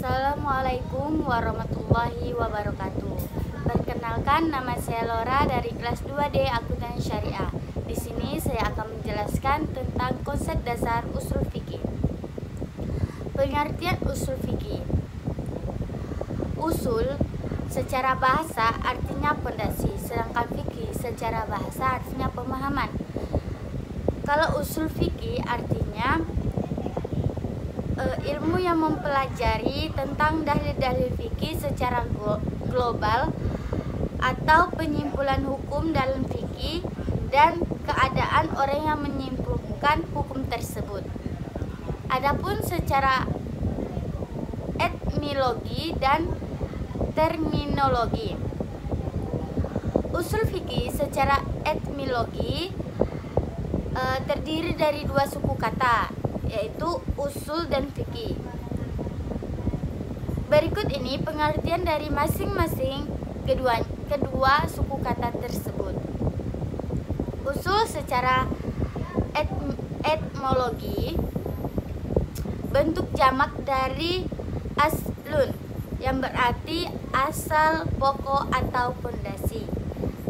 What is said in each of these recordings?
Assalamualaikum warahmatullahi wabarakatuh. Perkenalkan, nama saya Laura dari kelas 2D Akuntansi Syariah. Di sini saya akan menjelaskan tentang konsep dasar usul fikih. Pengertian usul fikih. Usul secara bahasa artinya pondasi, sedangkan fikih secara bahasa artinya pemahaman. Kalau usul fikih artinya ilmu yang mempelajari tentang dalil-dalil fikih secara global atau penyimpulan hukum dalam fikih dan keadaan orang yang menyimpulkan hukum tersebut. Adapun secara etimologi dan terminologi. Usul fikih secara etimologi terdiri dari dua suku kata, yaitu usul dan fikih. Berikut ini pengertian dari masing-masing kedua suku kata tersebut. Usul secara etimologi bentuk jamak dari aslun yang berarti asal, pokok atau pondasi,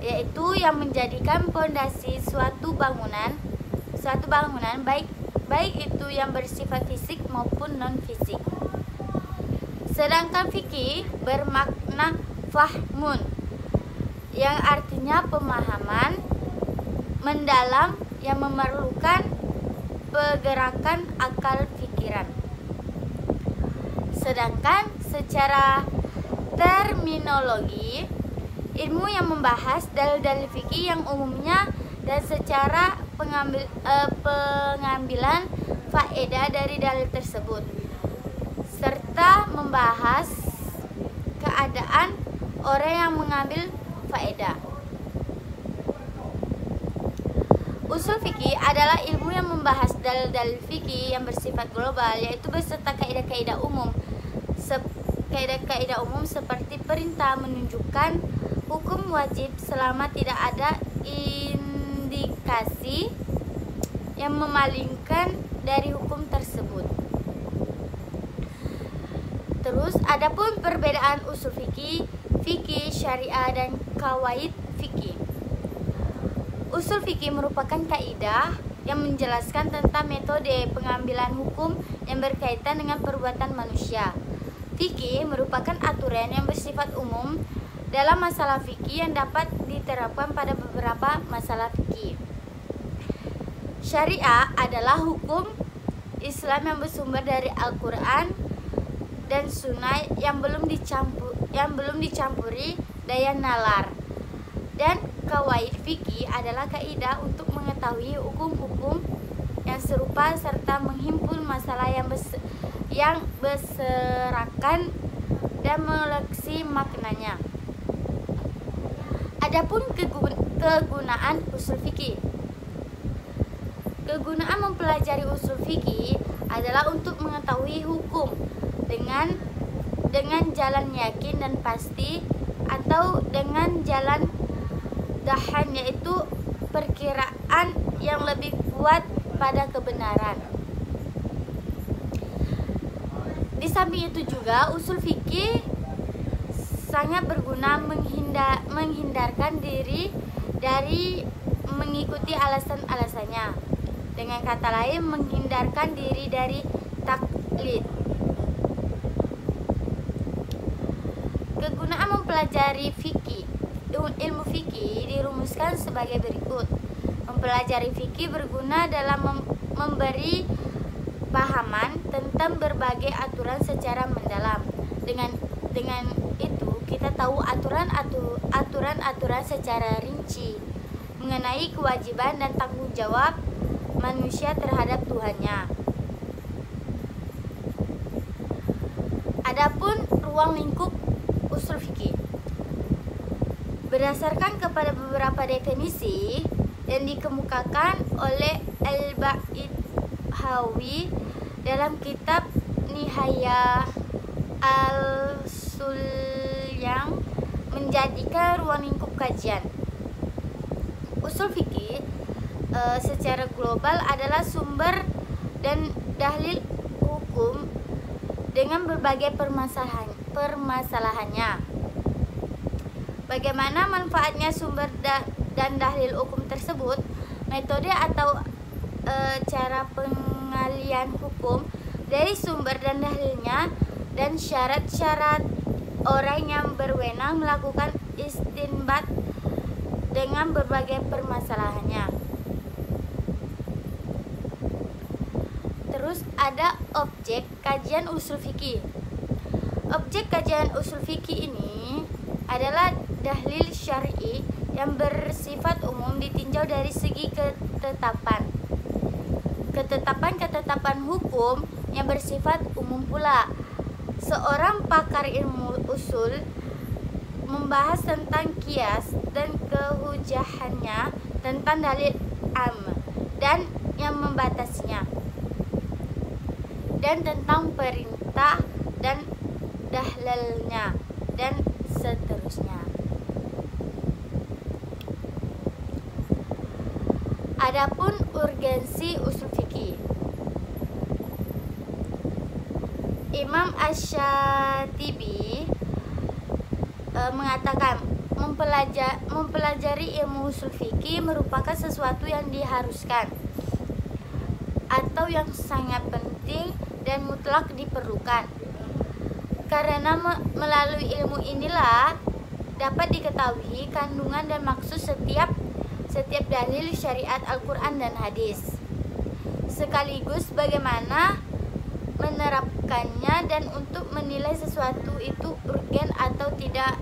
yaitu yang menjadikan pondasi suatu bangunan baik itu yang bersifat fisik maupun non-fisik. Sedangkan fikih bermakna fahmun, yang artinya pemahaman mendalam yang memerlukan pergerakan akal pikiran. Sedangkan secara terminologi, ilmu yang membahas dalil-dalil fikih yang umumnya dan secara pengambilan faedah dari dalil tersebut, serta membahas keadaan orang yang mengambil faedah. Usul fikih adalah ilmu yang membahas dalil-dalil fikih yang bersifat global, yaitu beserta kaidah-kaidah umum. Kaidah-kaidah umum seperti perintah menunjukkan hukum wajib selama tidak ada indikasi yang memalingkan dari hukum tersebut. Terus adapun perbedaan usul fikih, syariah dan qawaid fikih. Usul fikih merupakan kaidah yang menjelaskan tentang metode pengambilan hukum yang berkaitan dengan perbuatan manusia. Fikih merupakan aturan yang bersifat umum dalam masalah fikih yang dapat diterapkan pada beberapa masalah fikih. Syariah adalah hukum Islam yang bersumber dari Al-Quran dan Sunnah yang belum dicampuri daya nalar. Dan qawaid fikih adalah kaidah untuk mengetahui hukum-hukum yang serupa serta menghimpun masalah yang berserakan dan meleksi maknanya. Adapun kegunaan usul fikih. Kegunaan mempelajari usul fikih adalah untuk mengetahui hukum dengan jalan yakin dan pasti atau dengan jalan dahan, yaitu perkiraan yang lebih kuat pada kebenaran. Di samping itu juga usul fikih sangat berguna menghindarkan diri dari mengikuti alasan-alasannya. Dengan kata lain, menghindarkan diri dari taklid. Kegunaan mempelajari ilmu fikih dirumuskan sebagai berikut. Mempelajari fikih berguna dalam memberi pahaman tentang berbagai aturan secara mendalam. Dengan itu kita tahu aturan-aturan secara rinci mengenai kewajiban dan tanggung jawab manusia terhadap Tuhannya. Adapun ruang lingkup usul fikih berdasarkan kepada beberapa definisi yang dikemukakan oleh Al-Ba'idhawi dalam kitab Nihayah Al-Sulyang, menjadikan ruang lingkup kajian. Usul fikih secara global adalah sumber dan dalil hukum dengan berbagai permasalahannya. Bagaimana manfaatnya sumber dan dalil hukum tersebut, metode atau cara pengalian hukum dari sumber dan dalilnya, dan syarat-syarat orang yang berwenang melakukan istinbat dengan berbagai permasalahannya. Terus ada objek kajian usul fikih. Objek kajian usul fikih ini adalah dalil syar'i yang bersifat umum ditinjau dari segi ketetapan hukum yang bersifat umum pula. Seorang pakar ilmu usul membahas tentang qiyas dan kehujahannya, tentang dalil am dan yang membatasinya, dan tentang perintah dan dahlalnya, dan seterusnya. Adapun urgensi usul fikih, Imam Asy-Syatibi mengatakan mempelajari ilmu usul fikih merupakan sesuatu yang diharuskan atau yang sangat penting dan mutlak diperlukan, karena melalui ilmu inilah dapat diketahui kandungan dan maksud setiap dalil syariat Al-Quran dan hadis, sekaligus bagaimana menerapkannya dan untuk menilai sesuatu itu urgen atau tidaknya.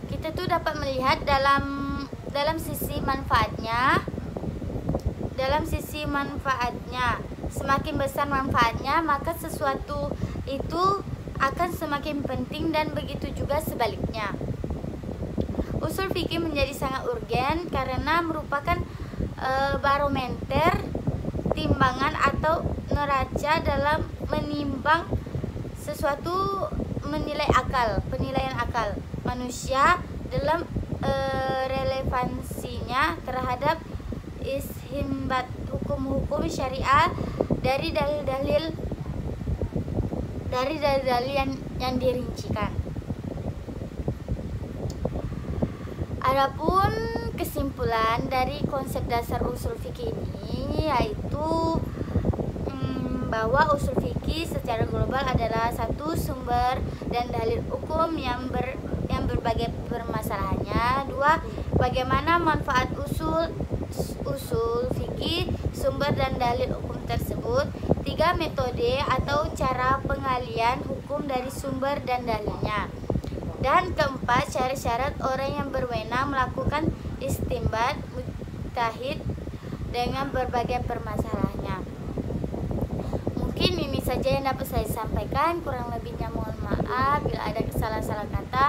Kita tuh dapat melihat dalam sisi manfaatnya. Semakin besar manfaatnya, maka sesuatu itu akan semakin penting, dan begitu juga sebaliknya. Usul fikih menjadi sangat urgen karena merupakan barometer, timbangan atau neraca dalam menimbang sesuatu, penilaian akal manusia dalam relevansinya terhadap istinbat hukum-hukum syariah dari dalil-dalil yang dirincikan. Adapun kesimpulan dari konsep dasar usul fikih ini yaitu bahwa usul fikih secara global adalah satu, sumber dan dalil hukum yang berbagai permasalahannya. Dua, bagaimana manfaat usul fikih, sumber dan dalil hukum tersebut. Tiga, metode atau cara pengalian hukum dari sumber dan dalilnya. Dan keempat, syarat-syarat orang yang berwenang melakukan istinbat mujtahid dengan berbagai permasalahannya. Mungkin ini saja yang dapat saya sampaikan, kurang lebihnya mohon maaf bila ada kesalahan-kesalahan kata.